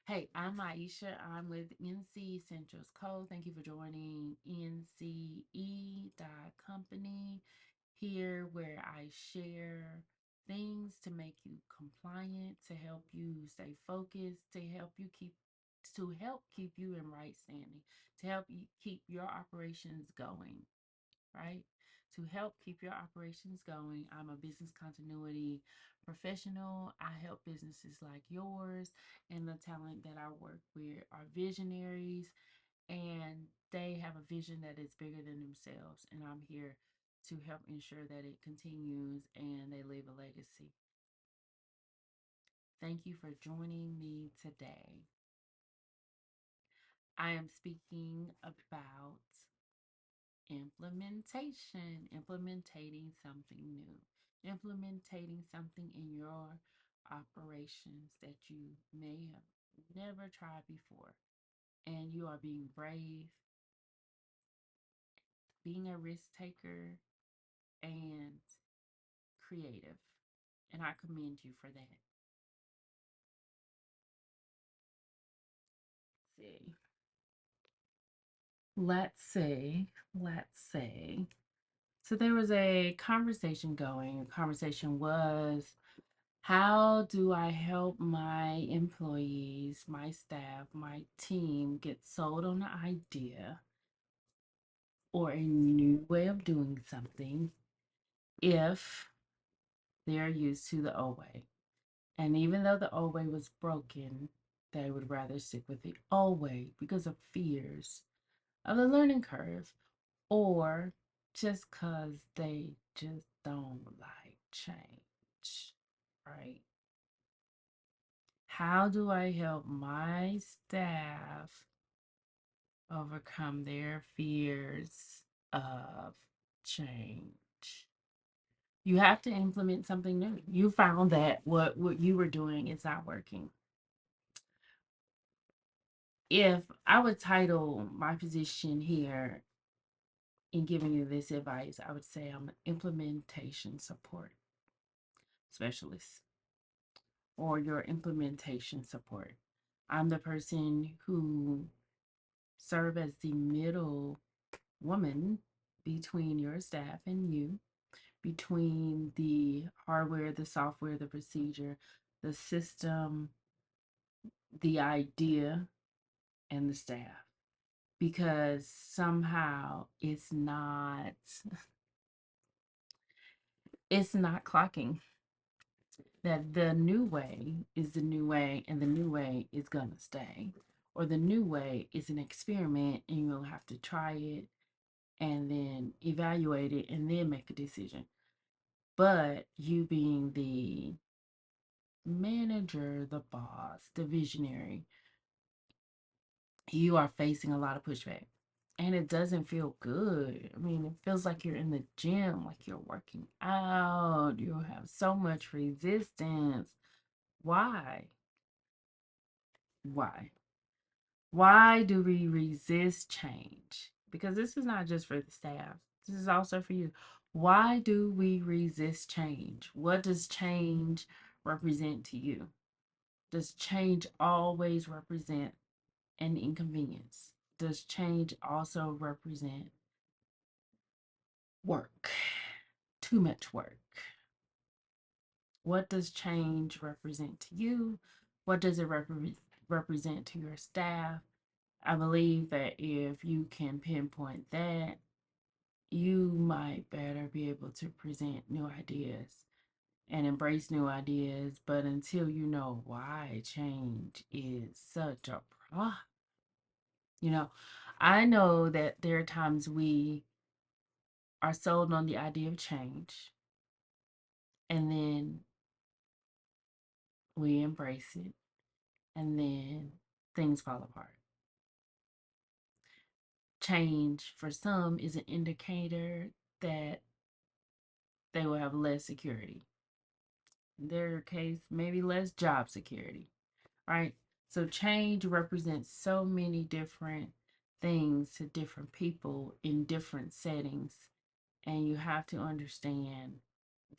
Hey, I'm Aisha. I'm with NC Central's Code. Thank you for joining NCE Company here where I share things to make you compliant, to help you stay focused, to help keep you in right standing, to help you keep your operations going, right? To help keep your operations going. I'm a business continuity professional. I help businesses like yours, and the talent that I work with are visionaries, and they have a vision that is bigger than themselves. And I'm here to help ensure that it continues and they leave a legacy. Thank you for joining me today. I am speaking about implementing something new, implementing something in your operations that you may have never tried before. And you are being brave, being a risk taker, and creative. And I commend you for that. See. Let's see. So there was a conversation going. The conversation was, how do I help my employees, my staff, my team get sold on an idea or a new way of doing something if they're used to the old way? And even though the old way was broken, they would rather stick with the old way because of fears of the learning curve, or just because they just don't like change, right? How do I help my staff overcome their fears of change? You have to implement something new. You found that what you were doing is not working. If I would title my position here in giving you this advice, I would say I'm an implementation support specialist or your implementation support. I'm the person who serve as the middle woman between your staff and you, between the hardware, the software, the procedure, the system, the idea, and the staff. Because somehow it's not clocking that the new way is the new way and the new way is gonna stay. Or the new way is an experiment and you'll have to try it and then evaluate it and then make a decision. But you being the manager, the boss, the visionary, you are facing a lot of pushback. And it doesn't feel good. I mean, it feels like you're in the gym, like you're working out. You have so much resistance. Why? Why? Why do we resist change? Because this is not just for the staff, this is also for you. Why do we resist change? What does change represent to you? Does change always represent an inconvenience? Does change also represent work? Too much work? What does change represent to you? What does it represent to your staff? I believe that if you can pinpoint that, you might better be able to present new ideas and embrace new ideas. But until you know why change is such a problem, you know, I know that there are times we are sold on the idea of change and then we embrace it and then things fall apart. Change for some is an indicator that they will have less security. In their case, maybe less job security, right? So change represents so many different things to different people in different settings. And you have to understand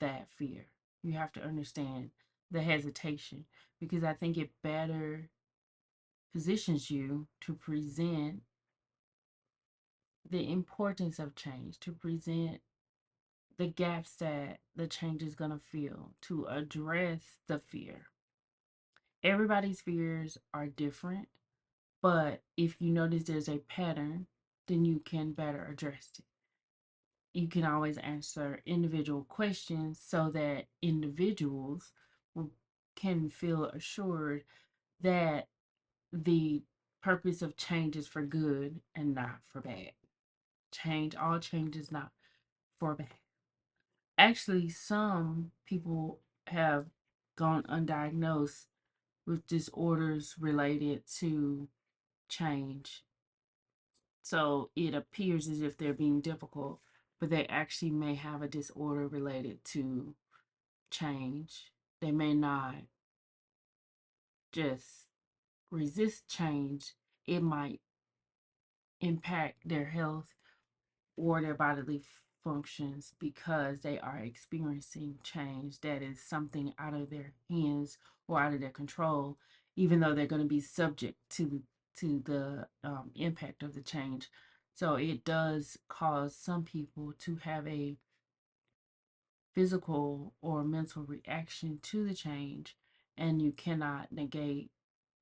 that fear. You have to understand the hesitation because I think it better positions you to present the importance of change, to present the gaps that the change is going to fill, to address the fear. Everybody's fears are different, but if you notice there's a pattern, then you can better address it. You can always answer individual questions so that individuals can feel assured that the purpose of change is for good and not for bad. All change is not for bad. Actually, some people have gone undiagnosed with disorders related to change. So it appears as if they're being difficult, but they actually may have a disorder related to change. They may not just resist change, it might impact their health or their bodily functions because they are experiencing change that is something out of their hands or out of their control, even though they're going to be subject to the impact of the change. So it does cause some people to have a physical or mental reaction to the change, and you cannot negate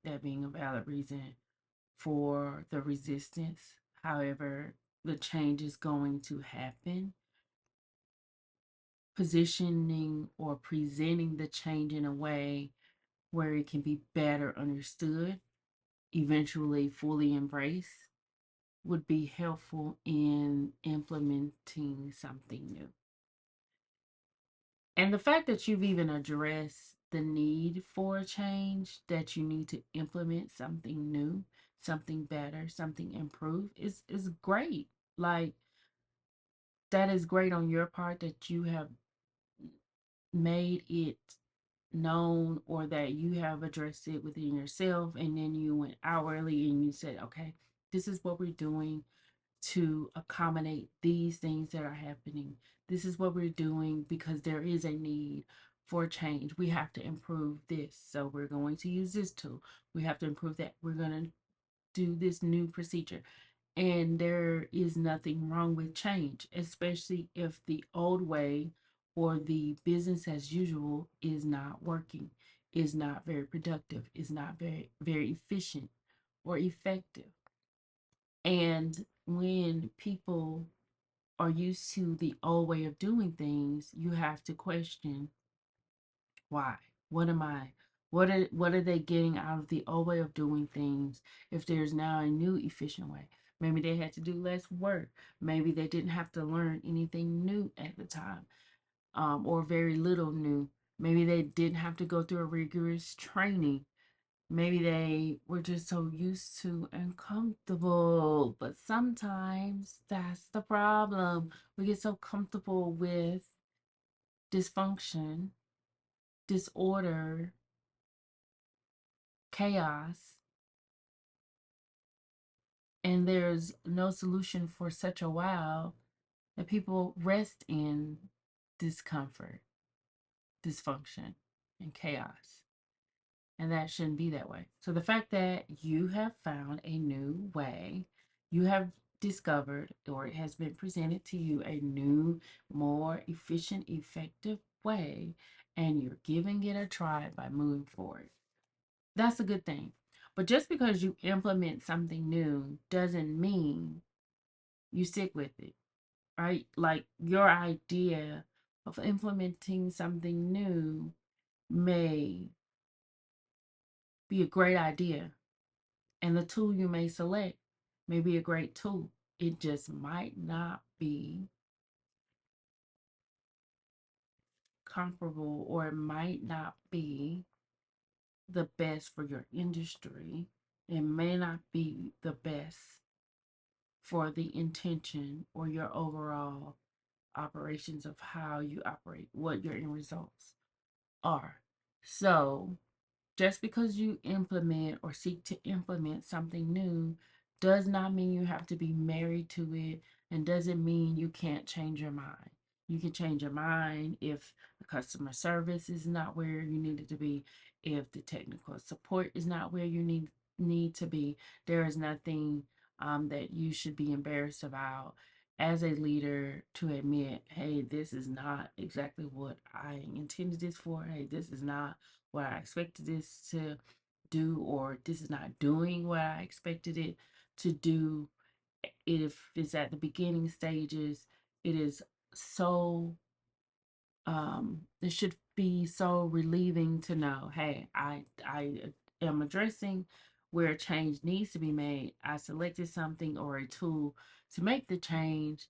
that being a valid reason for the resistance. However, the change is going to happen. Positioning or presenting the change in a way where it can be better understood, eventually fully embraced, would be helpful in implementing something new. And the fact that you've even addressed the need for a change, that you need to implement something new, something better, something improved is great. Like, that is great on your part that you have made it known or that you have addressed it within yourself, and then you went outwardly and you said, okay, this is what we're doing to accommodate these things that are happening. This is what we're doing because there is a need for change. We have to improve this, so we're going to use this tool. We have to improve that. We're going to do this new procedure. And there is nothing wrong with change, especially if the old way or the business as usual is not working, is not very productive, is not very efficient or effective. And when people are used to the old way of doing things, you have to question why. What am I? What are they getting out of the old way of doing things if there's now a new efficient way? Maybe they had to do less work. Maybe they didn't have to learn anything new at the time, or very little new. Maybe they didn't have to go through a rigorous training. Maybe they were just so used to and comfortable. But sometimes that's the problem. We get so comfortable with dysfunction, disorder, chaos, and there's no solution for such a while that people rest in discomfort, dysfunction, and chaos. And that shouldn't be that way. So the fact that you have found a new way, you have discovered, or it has been presented to you, a new, more efficient, effective way, and you're giving it a try by moving forward. That's a good thing. But just because you implement something new doesn't mean you stick with it, right? Like, your idea of implementing something new may be a great idea, and the tool you may select may be a great tool. It just might not be comparable, or it might not be the best for your industry. It may not be the best for the intention or your overall operations of how you operate, what your end results are. So, just because you implement or seek to implement something new does not mean you have to be married to it, and doesn't mean you can't change your mind. You can change your mind if the customer service is not where you need it to be, if the technical support is not where you need need to be. There is nothing that you should be embarrassed about as a leader to admit, hey, this is not exactly what I intended this for. Hey, this is not what I expected this to do, or this is not doing what I expected it to do. If it's at the beginning stages, it is so it should be so relieving to know, hey, I am addressing where change needs to be made. I selected something or a tool to make the change.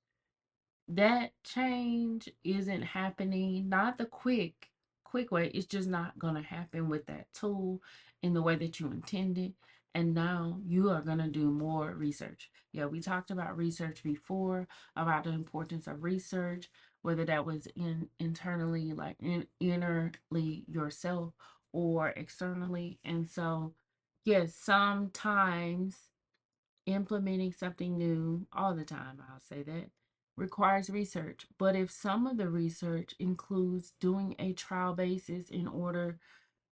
That change isn't happening, not the quick way. It's just not going to happen with that tool in the way that you intended. And now you are going to do more research. Yeah, we talked about research before, about the importance of research, whether that was internally, like innerly yourself, or externally. And so yes, sometimes implementing something new, all the time, I'll say that, requires research. But if some of the research includes doing a trial basis in order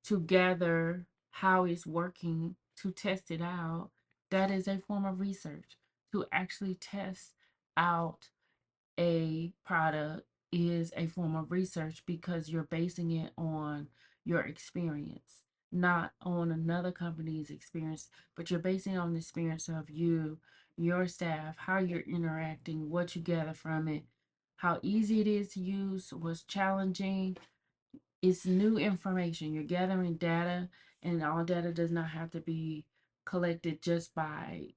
to gather how it's working, to test it out, that is a form of research. To actually test out a product is a form of research, because you're basing it on your experience, not on another company's experience, but you're basing it on the experience of you, your staff, how you're interacting, what you gather from it, how easy it is to use, what's challenging. It's new information. You're gathering data, and all data does not have to be collected just by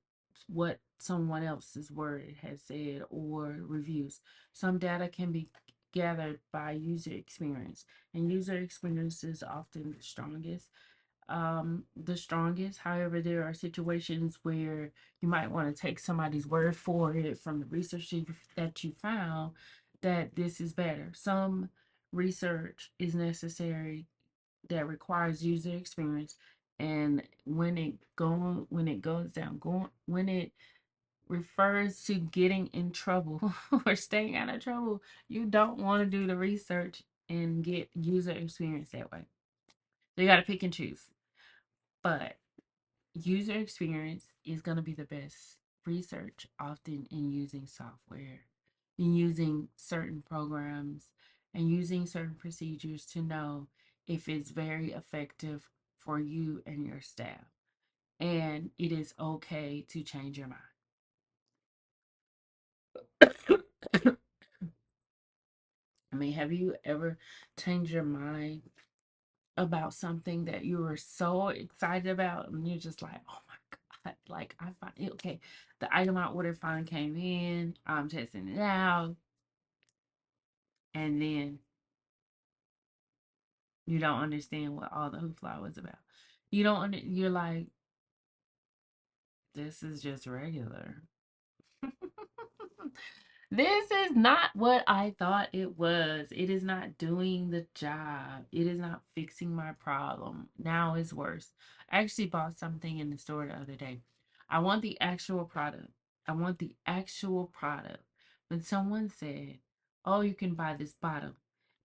what someone else's word has said or reviews. Some data can be gathered by user experience, and user experience is often the strongest. However, there are situations where you might want to take somebody's word for it from the research that you found, that this is better. Some research is necessary that requires user experience, and when it goes down, when it refers to getting in trouble or staying out of trouble, you don't want to do the research and get user experience that way. So you got to pick and choose. But user experience is going to be the best research, often in using software, in using certain programs, and using certain procedures to know if it's very effective for you and your staff. And it is okay to change your mind. I mean, have you ever changed your mind about something that you were so excited about, and you're just like, oh my God, like I find it okay. The item I ordered finally came in. I'm testing it out, and then you don't understand what all the hoopla was about. You don't you're like, this is just regular. This is not what I thought it was. It is not doing the job. It is not fixing my problem. Now it's worse. I actually bought something in the store the other day. I want the actual product. I want the actual product. When someone said, oh, you can buy this bottle,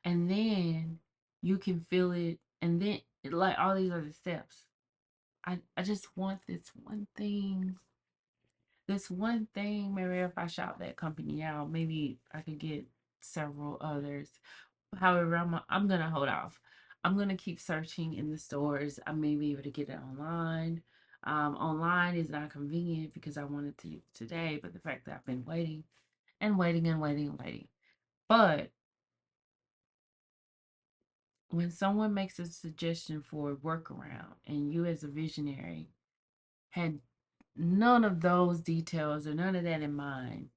and then you can fill it, and then like all these other steps. I just want this one thing. Maybe if I shout that company out, maybe I could get several others. However, I'm gonna hold off. I'm gonna keep searching in the stores. I may be able to get it online. Online is not convenient because I wanted to use it today, but the fact that I've been waiting and waiting and waiting and waiting. But when someone makes a suggestion for a workaround, and you as a visionary had none of those details or none of that in mind,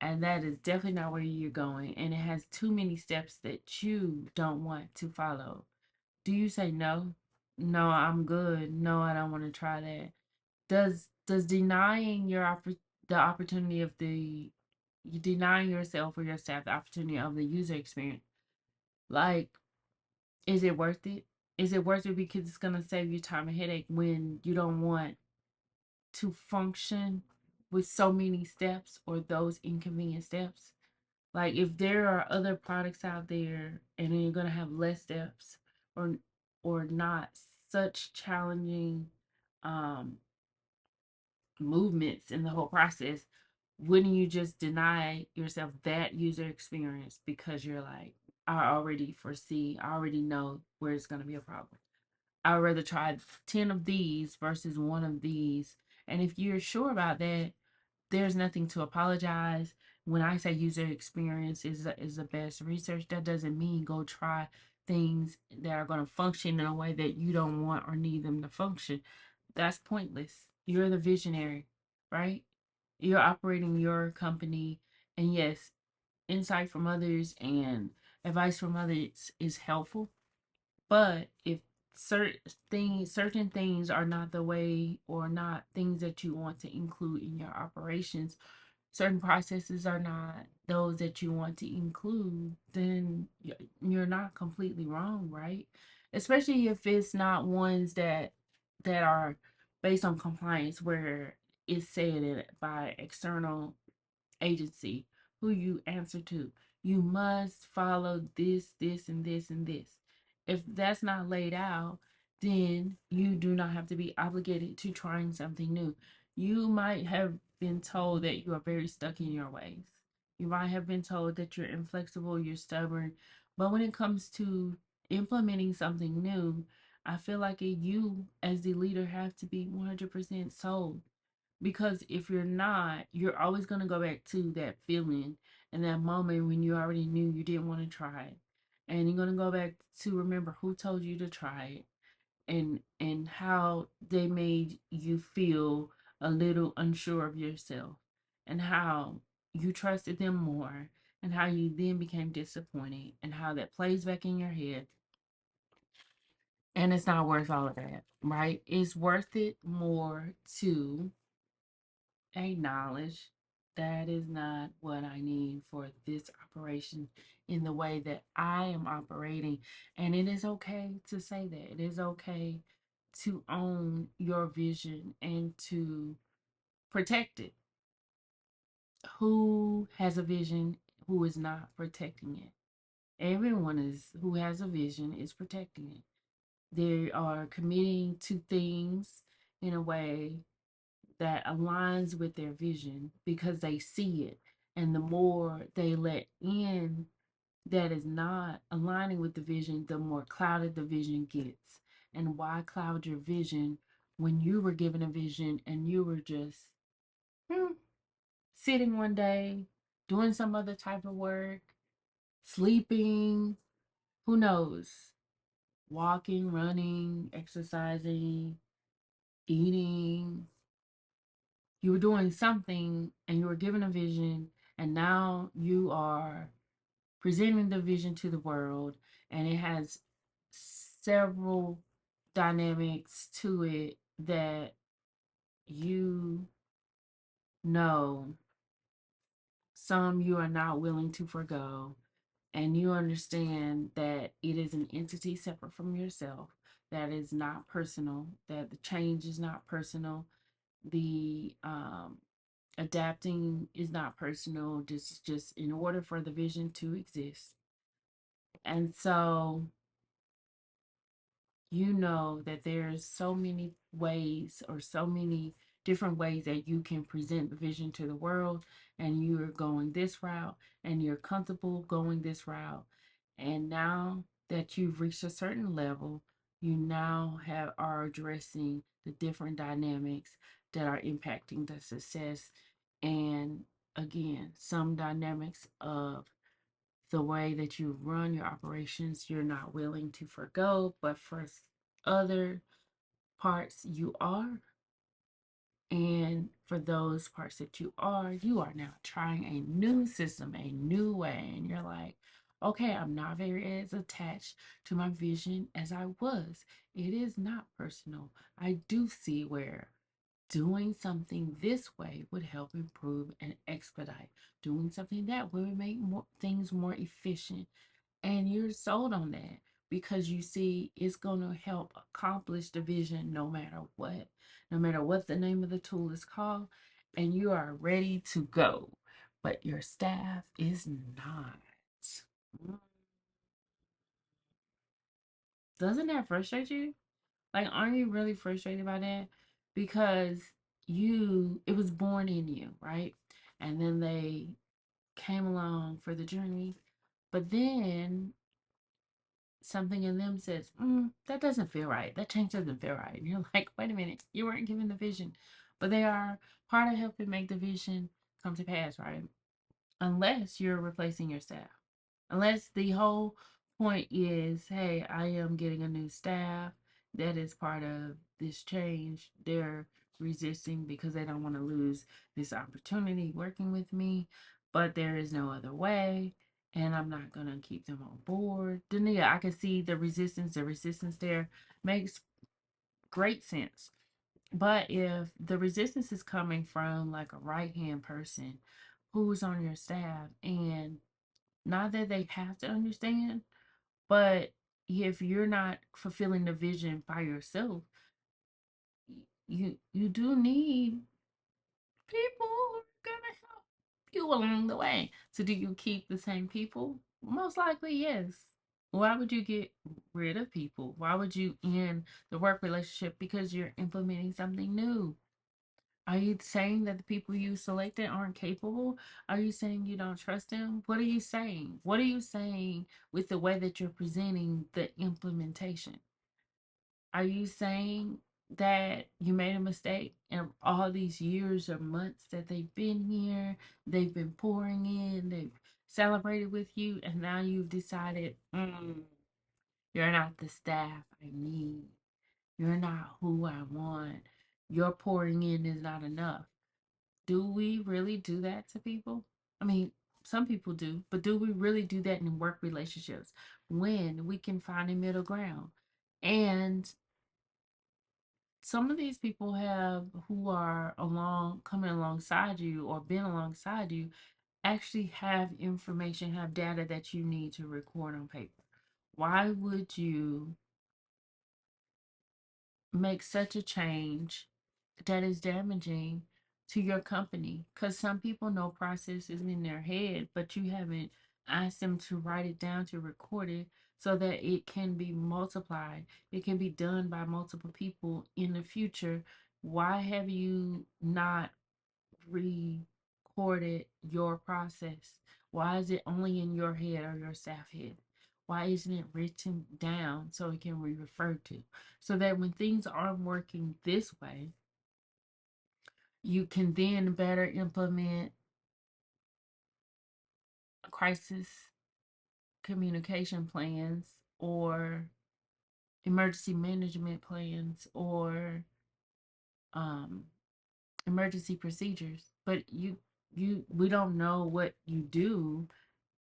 and that is definitely not where you're going, and it has too many steps that you don't want to follow, do you say no? No, I'm good. No, I don't want to try that. Does denying the opportunity of the you denying yourself or your staff the opportunity of the user experience, like, is it worth it? Is it worth it because it's gonna save you time and headache when you don't want to function with so many steps or those inconvenient steps? Like, if there are other products out there and then you're gonna have less steps, or not such challenging um, movements in the whole process, wouldn't you just deny yourself that user experience because you're like, I already foresee, I already know where it's going to be a problem. I'd rather try 10 of these versus one of these. And if you're sure about that, there's nothing to apologize. When I say user experience is the best research, that doesn't mean go try things that are going to function in a way that you don't want or need them to function. That's pointless. You're the visionary, right? You're operating your company. And yes, insight from others and advice from others is helpful. But if certain things are not the way or not things that you want to include in your operations, certain processes are not those that you want to include, then you're not completely wrong, right? Especially if it's not ones that are based on compliance where it's said by external agency who you answer to. You must follow this, and this, and this. If that's not laid out, then you do not have to be obligated to trying something new. You might have been told that you are very stuck in your ways. You might have been told that you're inflexible, you're stubborn. But when it comes to implementing something new, I feel like you, as the leader, have to be 100% sold, because if you're not, you're always going to go back to that feeling and that moment when you already knew you didn't want to try it. And you're going to go back to remember who told you to try it, and how they made you feel a little unsure of yourself, and how you trusted them more, and how you then became disappointed, and how that plays back in your head. And it's not worth all of that, right? It's worth it more to acknowledge that is not what I need for this operation in the way that I am operating. And it is okay to say that. It is okay to own your vision and to protect it. Who has a vision who is not protecting it? Everyone is who has a vision is protecting it. They are committing to things in a way that aligns with their vision because they see it. And the more they let in that is not aligning with the vision, the more clouded the vision gets. And why cloud your vision when you were given a vision and you were just hmm, sitting one day, doing some other type of work, sleeping, who knows, walking, running, exercising, eating, you were doing something and you were given a vision, and now you are presenting the vision to the world, and it has several dynamics to it that you know some you are not willing to forego, and you understand that it is an entity separate from yourself, that is not personal, that the change is not personal, the adapting is not personal. This is just in order for the vision to exist. And so you know that there's so many ways or so many different ways that you can present the vision to the world, and you're going this route and you're comfortable going this route. And now that you've reached a certain level, you now have are addressing the different dynamics that are impacting the success. And again, some dynamics of the way that you run your operations you're not willing to forego, but for other parts you are. And for those parts that you are now trying a new system, a new way. And you're like, okay, I'm not very as attached to my vision as I was. It is not personal. I do see where doing something this way would help improve and expedite. Doing something that way would make things more efficient, and you're sold on that because you see it's going to help accomplish the vision no matter what the name of the tool is called, and you are ready to go, but your staff is not. Mm. Doesn't that frustrate you? Like, aren't you really frustrated by that? because it was born in you, right? And then they came along for the journey, but then something in them says, that doesn't feel right. That change doesn't feel right. And you're like, wait a minute, you weren't given the vision. But they are part of helping make the vision come to pass, right? Unless you're replacing your staff. Unless the whole point is, hey, I am getting a new staff that is part of this change. They're resisting because they don't want to lose this opportunity working with me, but there is no other way, and I'm not going to keep them on board. Then, yeah, I can see the resistance. The resistance there makes great sense. But if the resistance is coming from like a right hand person who's on your staff, and not that they have to understand, but if you're not fulfilling the vision by yourself, you do need people who are gonna help you along the way. So do you keep the same people? Most likely, yes. Why would you get rid of people? Why would you end the work relationship because you're implementing something new? Are you saying that the people you selected aren't capable? Are you saying you don't trust them? What are you saying? What are you saying with the way that you're presenting the implementation? Are you saying that you made a mistake in all these years or months that they've been here, they've been pouring in, they've celebrated with you, and now you've decided, you're not the staff I need. You're not who I want. Your pouring in is not enough. Do we really do that to people? I mean, some people do, but do we really do that in work relationships when we can find a middle ground? And some of these people have who are along coming alongside you or been alongside you actually have information, have data that you need to record on paper. Why would you make such a change that is damaging to your company? Because some people know process is in their head, but you haven't asked them to write it down, to record it, so that it can be multiplied. It can be done by multiple people in the future. Why have you not recorded your process? Why is it only in your head or your staff head? Why isn't it written down so it can be referred to? So that when things aren't working this way, you can then better implement crisis communication plans or emergency management plans or um, emergency procedures. But we don't know what you do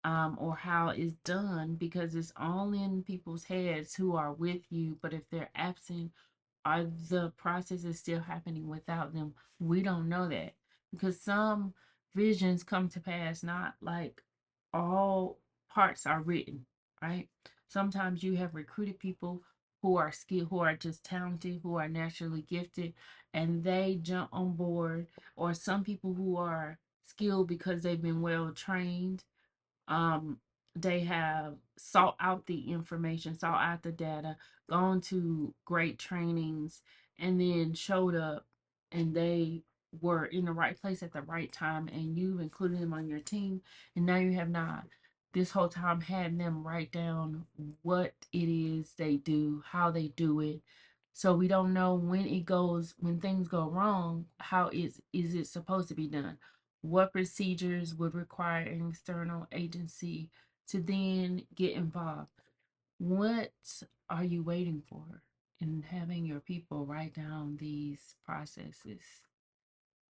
or how it's done because it's all in people's heads who are with you. But if they're absent, are the processes still happening without them? We don't know that because some visions come to pass, not like all parts are written, right? Sometimes you have recruited people who are skilled, who are just talented, who are naturally gifted, and they jump on board, or some people who are skilled because they've been well trained, um, they have sought out the information, sought out the data, gone to great trainings, and then showed up and they were in the right place at the right time, and you included them on your team, and now you have not this whole time had them write down what it is they do, how they do it. So we don't know when things go wrong, how is it supposed to be done? What procedures would require an external agency to then get involved? What are you waiting for in having your people write down these processes?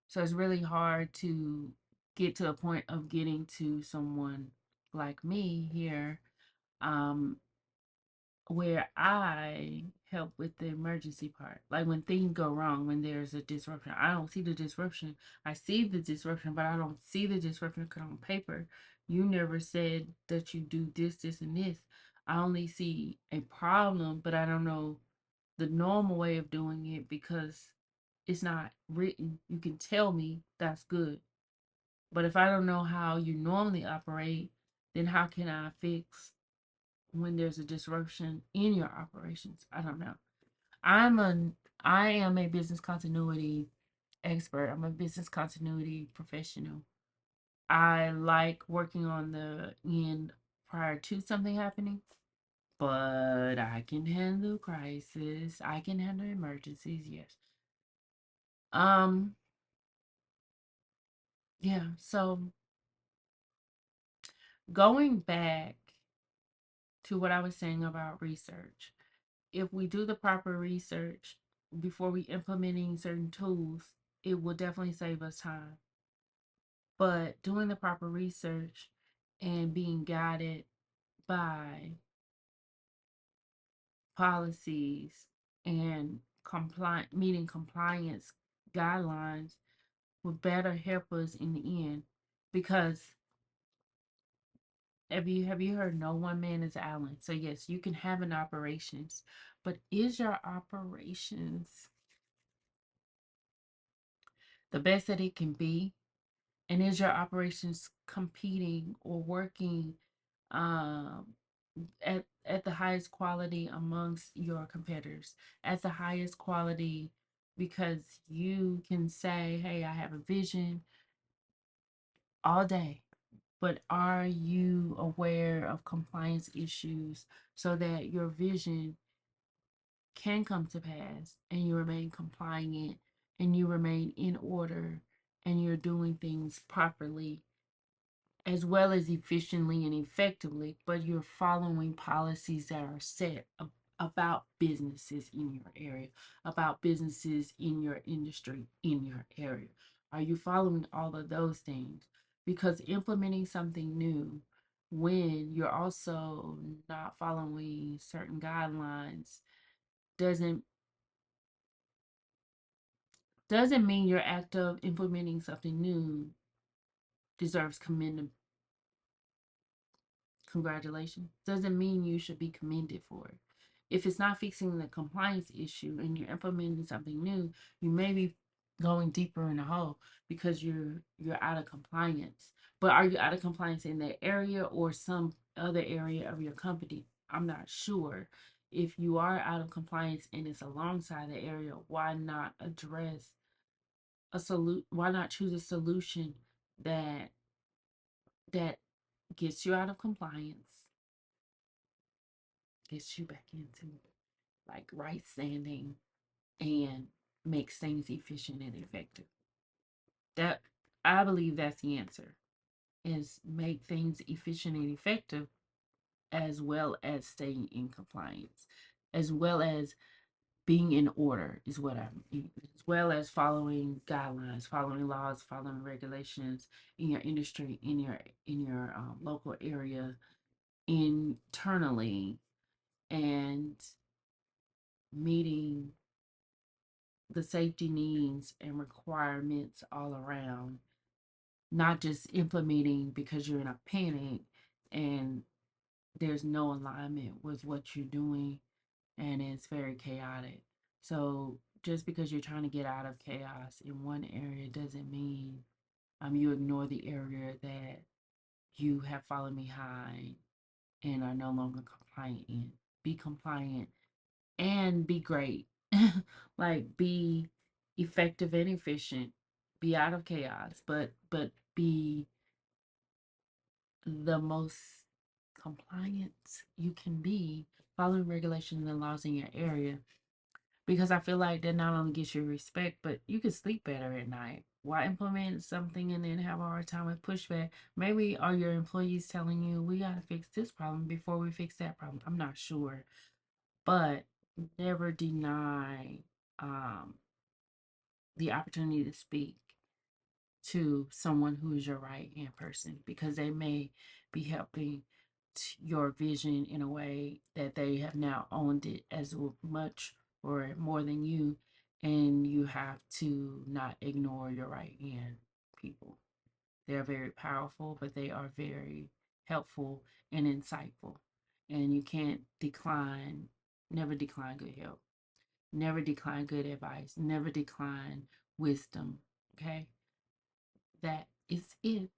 So it's really hard to get to a point of getting to someone like me here, um, where I help with the emergency part. Like when things go wrong, when there's a disruption, I don't see the disruption. I see the disruption, but I don't see the disruption because on paper, you never said that you do this, this, and this. I only see a problem, but I don't know the normal way of doing it because it's not written. You can tell me that's good. But if I don't know how you normally operate, then how can I fix when there's a disruption in your operations? I don't know. I'm a I am a business continuity expert. I'm a business continuity professional. I like working on the end prior to something happening, but I can handle crisis. I can handle emergencies, yes. Um, yeah, so going back to what I was saying about research, if we do the proper research before we implementing certain tools, it will definitely save us time. But doing the proper research and being guided by policies and meeting compliance guidelines will better help us in the end. Because have you heard no one man is Allen? So yes, you can have an operations, but is your operations the best that it can be? And is your operations competing or working um, at the highest quality amongst your competitors, at the highest quality, because you can say, hey, I have a vision all day, but are you aware of compliance issues so that your vision can come to pass and you remain compliant and you remain in order and you're doing things properly as well as efficiently and effectively, but you're following policies that are set about businesses in your area, about businesses in your industry, in your area. Are you following all of those things? Because implementing something new when you're also not following certain guidelines doesn't doesn't mean your act of implementing something new deserves congratulations doesn't mean you should be commended for it. If it's not fixing the compliance issue and you're implementing something new, you may be going deeper in the hole because you're out of compliance. But are you out of compliance in that area or some other area of your company? I'm not sure. If you are out of compliance and it's alongside the area, why not address why not choose a solution that that gets you out of compliance, gets you back into like right standing and makes things efficient and effective. That I believe that's the answer is make things efficient and effective as well as staying in compliance, as well as being in order is what I mean, as well as following guidelines, following laws, following regulations in your industry, in your local area, internally, and meeting the safety needs and requirements all around, not just implementing because you're in a panic and there's no alignment with what you're doing and it's very chaotic. So just because you're trying to get out of chaos in one area doesn't mean you ignore the area that you have fallen behind and are no longer compliant in. Be compliant and be great. Like be effective and efficient. Be out of chaos, but be the most compliant you can be, following regulations and laws in your area. Because I feel like that not only gets you respect, but you can sleep better at night. Why implement something and then have a hard time with pushback? Maybe are your employees telling you we gotta fix this problem before we fix that problem? I'm not sure, but never deny um, the opportunity to speak to someone who is your right hand person because they may be helping your vision in a way that they have now owned it as much or more than you, and you have to not ignore your right hand people. They're very powerful, but they are very helpful and insightful, and you can't decline, never decline good help. Never decline good advice. Never decline wisdom. Okay? That is it.